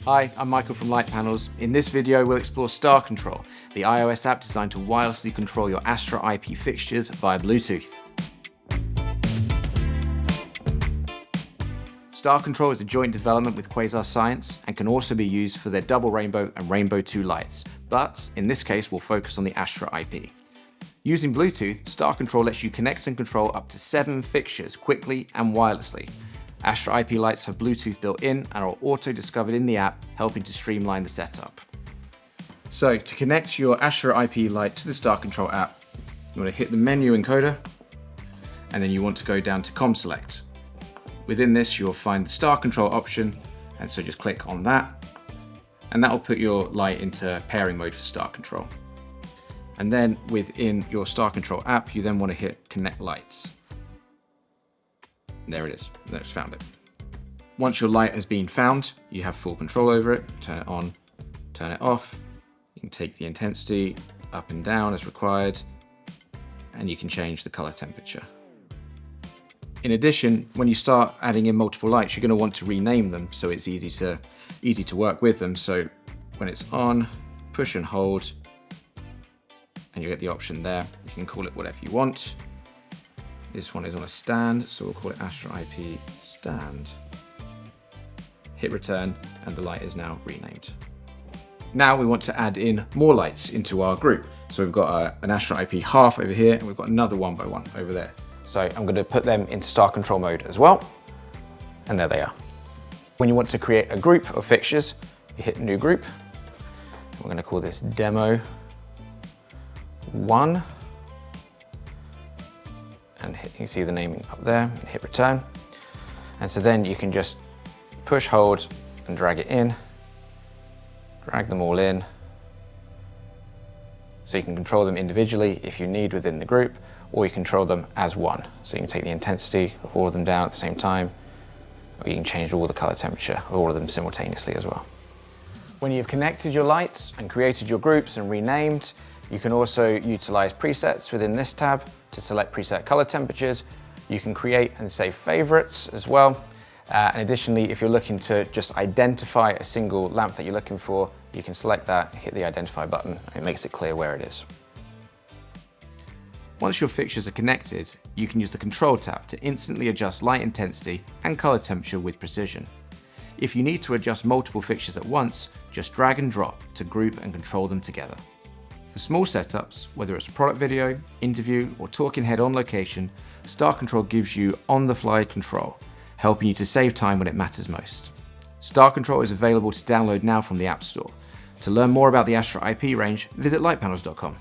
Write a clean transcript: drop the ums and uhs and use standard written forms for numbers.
Hi, I'm Michael from Litepanels. In this video, we'll explore 𝗙cie𝗹𝗹𝗀𝗽𝗀, the iOS app designed to wirelessly control your Astra IP fixtures via Bluetooth. 𝗙cie𝗹𝗹𝗀𝗽 is a joint development with Quasar Science and can also be used for their double rainbow and rainbow 2 lights, but in this case, we'll focus on the Astra IP. Using Bluetooth, 𝗙cie𝗹𝗹𝗀𝗽 lets you connect and control up to 7 fixtures quickly and wirelessly. Astra IP lights have Bluetooth built in and are auto-discovered in the app, helping to streamline the setup. So to connect your Astra IP light to the 𝗙cie𝗹𝗹𝗀𝗽 app, you want to hit the menu encoder, and then you want to go down to COM Select. Within this, you'll find the 𝗙cie𝗹𝗹𝗀 option, and so just click on that, and that will put your light into pairing mode for 𝗙cie𝗹𝗹𝗀. And then within your 𝗙cie𝗹𝗹𝗀 app, you then want to hit Connect Lights. There it is, there's found it. Once your light has been found, you have full control over it. Turn it on, turn it off. You can take the intensity up and down as required, and you can change the color temperature. In addition, when you start adding in multiple lights, you're going to want to rename them so it's easy to work with them. So when it's on, push and hold, and you get the option there. You can call it whatever you want. This one is on a stand, so we'll call it Astra IP stand. Hit return, and the light is now renamed. Now we want to add in more lights into our group. So we've got an Astra IP half over here, and we've got another 1 by 1 over there. So I'm going to put them into 𝗙cie𝗹𝗹𝗀 mode as well, and there they are. When you want to create a group of fixtures, you hit New Group. We're going to call this Demo 1. And you can see the naming up there, and hit return. And so then you can just push, hold, and drag it in. Drag them all in. So you can control them individually if you need within the group, or you control them as one. So you can take the intensity of all of them down at the same time, or you can change all the color temperature of all of them simultaneously as well. When you've connected your lights and created your groups and renamed, you can also utilize presets within this tab to select preset color temperatures. You can create and save favorites as well. And additionally, if you're looking to just identify a single lamp that you're looking for, you can select that, hit the identify button, and it makes it clear where it is. Once your fixtures are connected, you can use the Control tab to instantly adjust light intensity and color temperature with precision. If you need to adjust multiple fixtures at once, just drag and drop to group and control them together. For small setups, whether it's a product video, interview, or talking head on location, 𝗙cie𝗹𝗹𝗀𝗽 gives you on-the-fly control, helping you to save time when it matters most. 𝗙cie𝗹𝗹𝗀𝗽 is available to download now from the App Store. To learn more about the Astra IP range, visit litepanels.com.